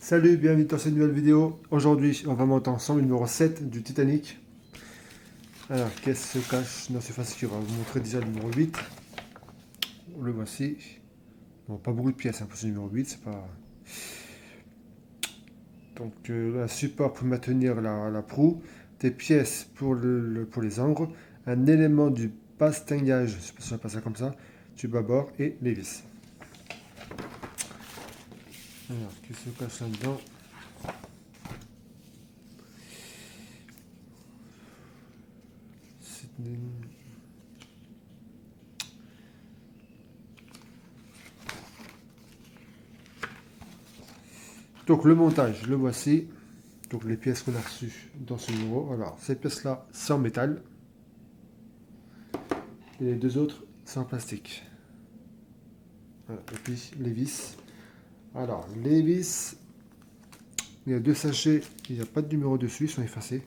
Salut, bienvenue dans cette nouvelle vidéo. Aujourd'hui, on va monter ensemble le numéro 7 du Titanic. Alors, qu'est-ce qui se cache dans ce fascicule? On va vous montrer déjà le numéro 8. Le voici. Bon, pas beaucoup de pièces hein, pour ce numéro 8, c'est pas... Donc, un support pour maintenir la proue, des pièces pour les angles, un élément du bastingage, je sais pas si on appelle ça comme ça, du bâbord et les vis. Alors, qu'est-ce qui se cache là-dedans? Donc le montage, le voici. Donc les pièces qu'on a reçues dans ce numéro. Alors ces pièces-là, c'est en métal. Et les deux autres, c'est en plastique. Voilà. Et puis les vis. Alors les vis, il y a deux sachets, il n'y a pas de numéro dessus, ils sont effacés.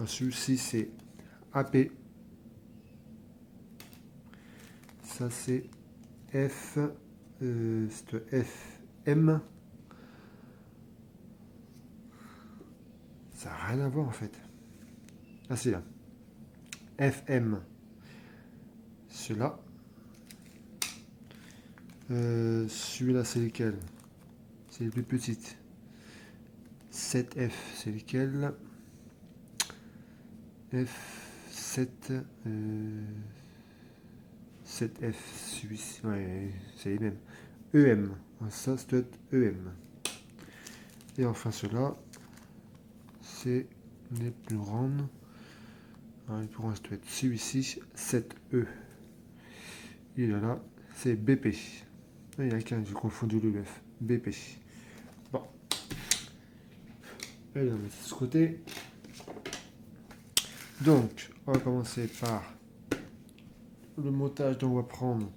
Celui-ci c'est AP. Ça c'est F. C'est FM. Ça n'a rien à voir en fait. Ah c'est là. FM. Celui-là. Celui-là c'est lequel? C'est les plus petites. 7F, c'est lequel? F7, 7F, celui-ci, ouais, c'est les mêmes. EM, ça doit être EM. Et enfin cela, c'est les plus grandes. Les plus grandes, ça doit être celui-ci, 7E. Et là, c'est BP. Il y a qu'un, j'ai confondu le F. BP. Bon. Allez, on va mettre ça de ce côté. Donc, on va commencer par le montage. Donc, on va prendre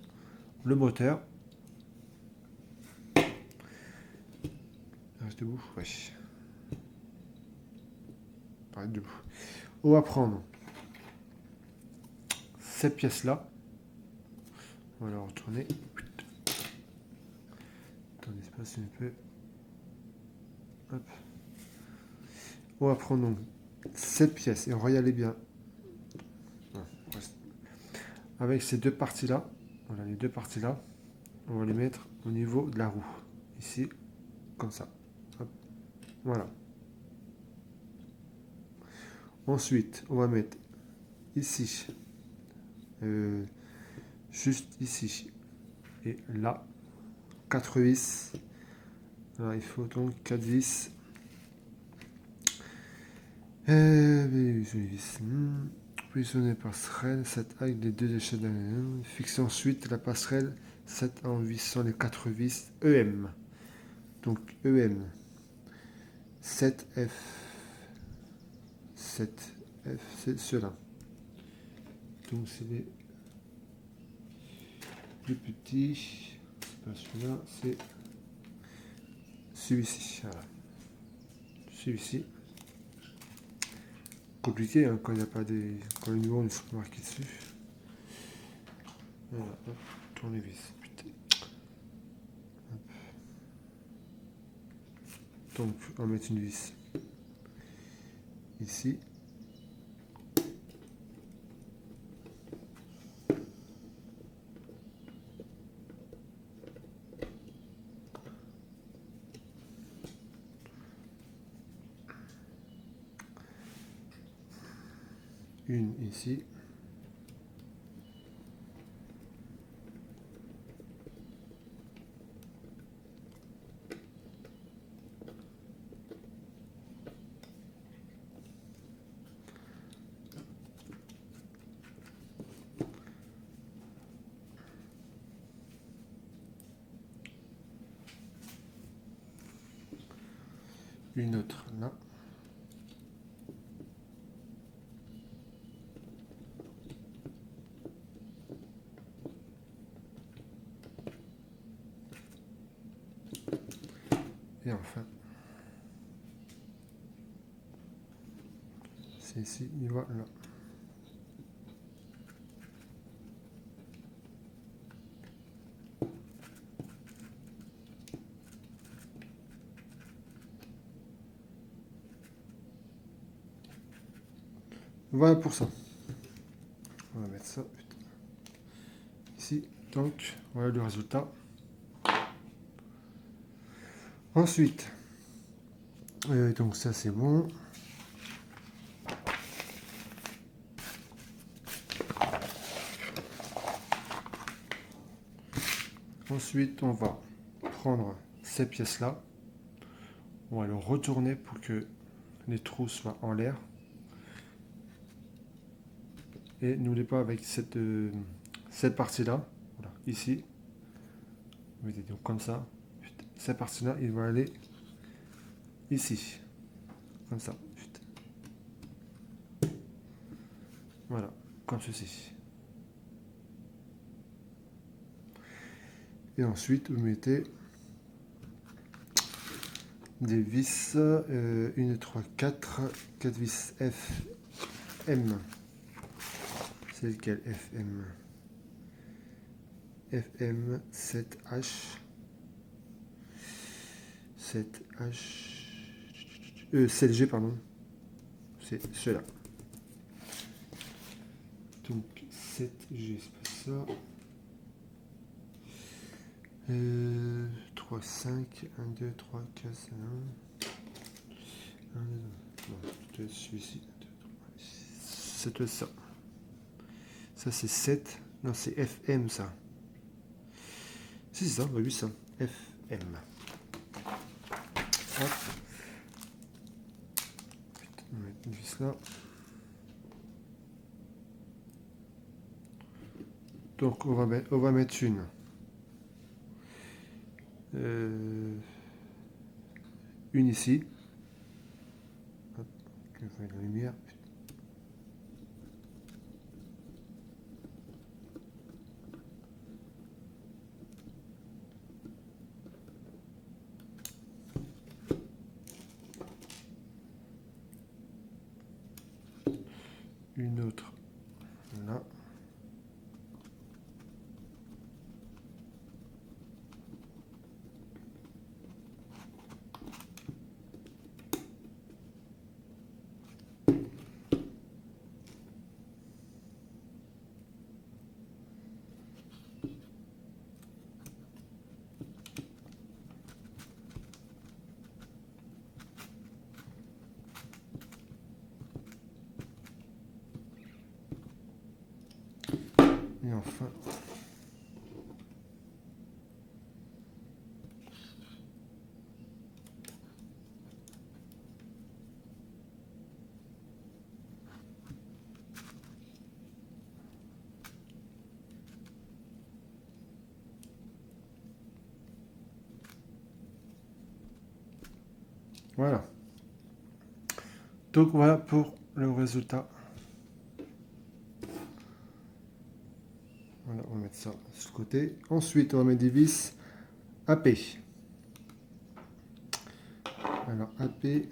le moteur. Reste debout. Ouais. Arrête debout. On va prendre cette pièce-là. On va la retourner. Attendez, espace un peu. Hop. On va prendre donc cette pièce et on va y aller bien. Avec ces deux parties-là, voilà les deux parties-là, on va les mettre au niveau de la roue. Ici, comme ça. Hop. Voilà. Ensuite, on va mettre ici, juste ici, et là, 4 vis. Alors, il faut donc 4 vis. Positionner passerelle, 7 avec les deux échelles. Fixer ensuite la passerelle, 7 en vissant les 4 vis EM. Donc EM, 7F. 7F, c'est cela. Donc c'est les plus petits. C'est pas celui-là, c'est celui-ci. Voilà. Celui-ci. Compliqué hein, quand il n'y a pas des. Quand le numéro ne sont pas marqués dessus. Voilà, hop, tourne les vis. Putain. Hop. Donc on va mettre une vis ici. Une ici. Une autre là. Et enfin, c'est ici, il va là. Voilà pour ça. On va mettre ça ici. Donc, voilà le résultat. Ensuite, donc ça c'est bon. Ensuite, on va prendre ces pièces-là. On va le retourner pour que les trous soient en l'air. Et n'oubliez pas avec cette partie-là, voilà, ici, vous mettez donc comme ça. Cette partie-là, il va aller ici, comme ça. Voilà, comme ceci. Et ensuite, vous mettez des vis 1, 3, 4 vis F, M. C'est lequel FM? FM 7H. 7H. 7G, pardon. C'est cela. Donc 7G, c'est pas ça. 3, 5, 1, 2, 3, 4, 1. 1, 2, celui-ci. C'est ça. Ça, c'est 7. Non, c'est FM, ça. Si, c'est ça, oui, ça. FM. Hop. On va mettre une vis là. Donc, on va mettre une ici. Hop, je vais la lumière. Une autre là. Et enfin, voilà. Donc voilà pour le résultat. Voilà, on va mettre ça sur le côté. Ensuite, on va mettre des vis AP. Alors AP.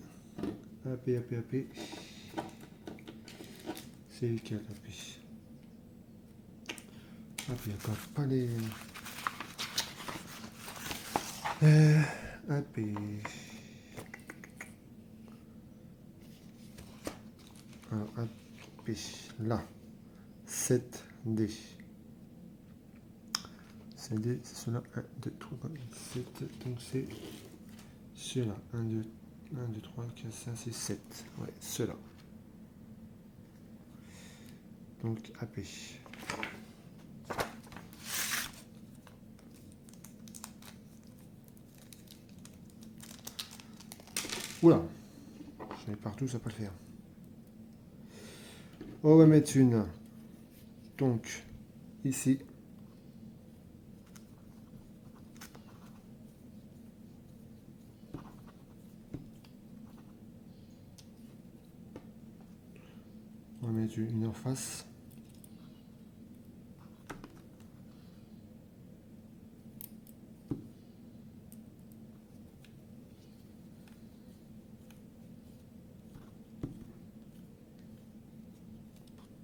C'est lequel AP? AP, encore pas les. AP. Alors AP, là. 7D. 7D, c'est cela. 1, 2, 3, 7. Donc c'est cela. 1, 2, 3, 4, 5, 6, 7. Ouais, cela. Donc AP. Oula, j'en ai partout, ça va pas le faire. On va mettre une, donc, ici. On va mettre une en face.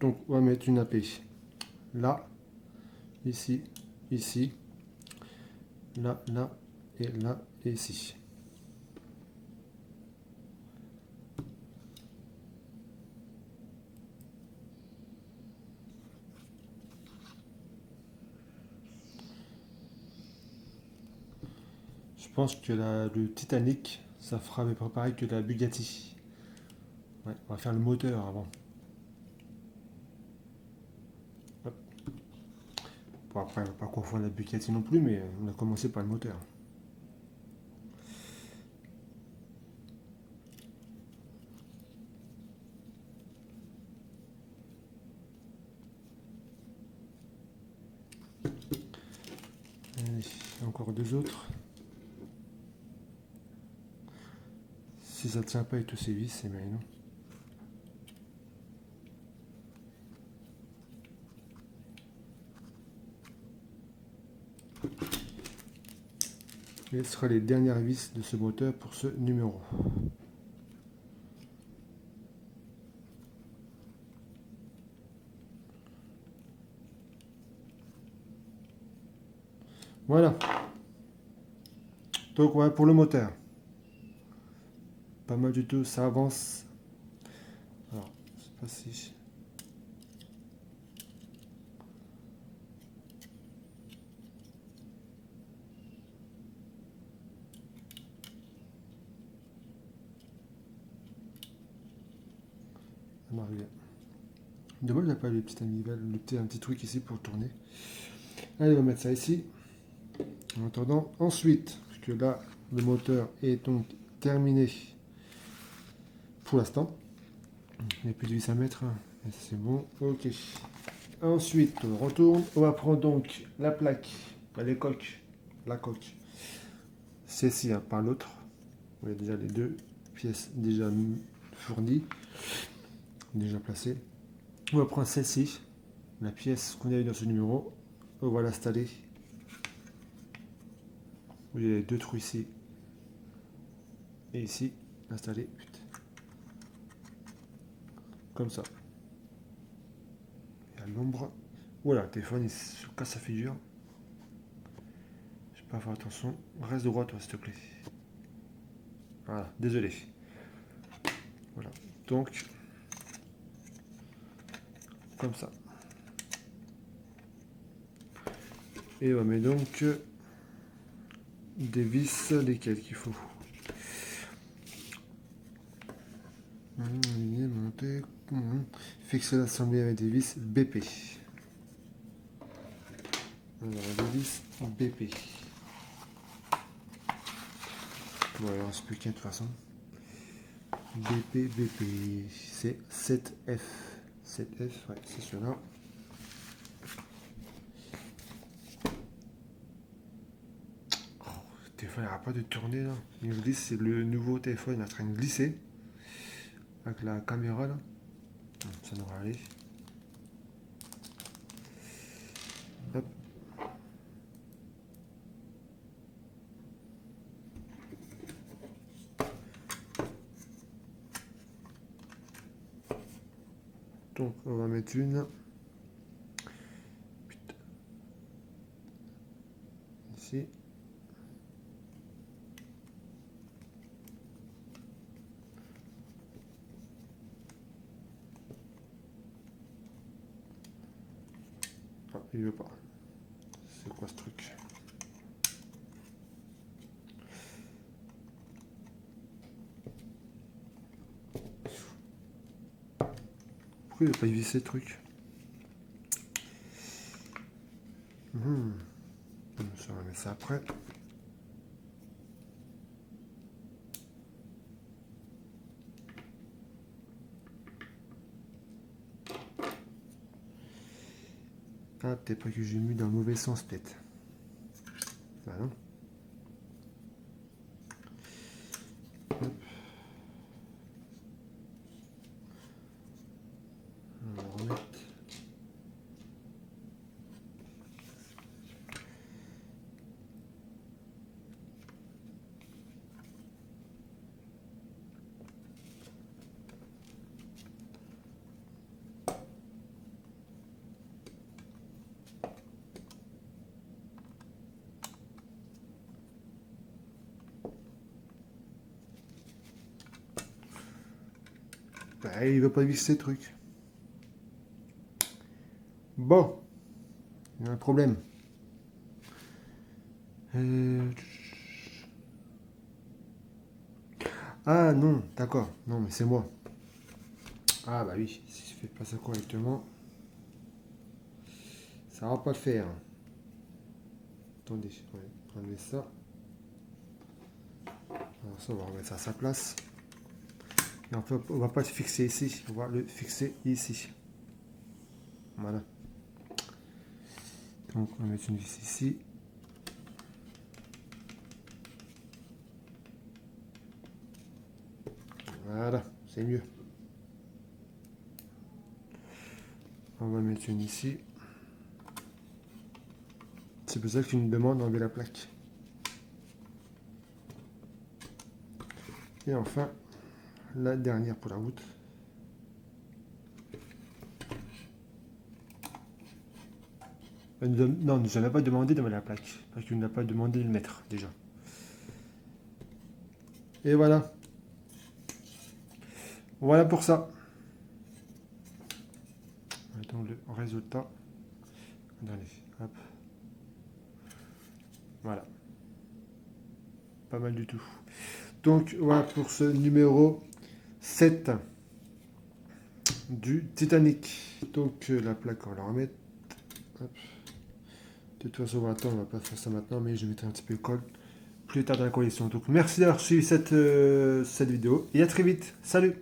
Donc, on va mettre une AP là, ici, ici, là, là, et ici. pense que le Titanic, ça fera à peu près pareil que la Bugatti. Ouais, on va faire le moteur avant. Hop. Bon, après, on va pas confondre la Bugatti non plus, mais on a commencé par le moteur. Allez, encore deux autres. Si ça ne tient pas avec tous ces vis, c'est bien non. Et ce sera les dernières vis de ce moteur pour ce numéro. Voilà. Donc voilà pour le moteur. Pas mal du tout, ça avance. Alors, je sais pas si... Ça marche bien. Dommage, il n'y a pas le petit manivelle, un petit truc ici pour tourner. Allez, on va mettre ça ici. En attendant, ensuite, parce que là, le moteur est donc terminé pour l'instant. Il n'y a plus de vis à mettre. C'est bon, ok. Ensuite, on retourne. On va prendre donc la plaque, les coques, la coque. Celle-ci, hein, par l'autre. Vous voyez déjà les deux pièces déjà fournies, déjà placées. On va prendre celle-ci, la pièce qu'on a eu dans ce numéro. On va l'installer. Vous voyez les deux trous ici et ici, installer comme ça. Et à l'ombre, voilà, le téléphone il se casse sa figure. Je vais pas faire attention. Reste droit, toi, s'il te plaît. Voilà, désolé. Voilà, donc comme ça. Et on met donc des vis, lesquelles qu'il faut. Monter. Fixer l'assemblée avec des vis BP. Alors, des vis BP. Bon, alors, on se peut qu'il y ait de toute façon. BP, c'est 7F. 7F, ouais, c'est celui-là. Oh, le téléphone n'arrête pas de tourner là. Il glisse, c'est le nouveau téléphone en train de glisser. Avec la caméra là. Ça devrait aller. Hop. Donc on va mettre une. Ici. Ah, il veut pas. C'est quoi ce truc? Pourquoi il veut pas y visser le truc? Ça, on va mettre ça après. Ah, peut-être pas que j'ai mis dans le mauvais sens, peut-être. Bah non. Hop. On va remettre. Bah, il veut pas visser le truc. Bon, il y a un problème. Ah non, d'accord. Non, mais c'est moi. Ah bah oui, si je fais pas ça correctement, ça va pas le faire. Attendez, ouais, enlever ça. Alors ça, on va remettre ça à sa place. Et on va pas le fixer ici, on va le fixer ici. Voilà. Donc on va mettre une vis ici. Voilà, c'est mieux. On va mettre une ici. C'est pour ça que tu me demandes d'enlever la plaque. Et enfin, la dernière pour la route. Non, nous n'avons pas demandé de mettre la plaque. Parce qu'il ne nous a pas demandé de le mettre déjà. Et voilà. Voilà pour ça. Mettons le résultat. Attendez, hop. Voilà. Pas mal du tout. Donc voilà pour ce numéro 7 du Titanic. Donc la plaque, on va la remettre. Hop. De toute façon, on va pas faire ça maintenant, mais je mettrai un petit peu de colle plus tard dans la collection. Donc merci d'avoir suivi cette vidéo et à très vite. Salut!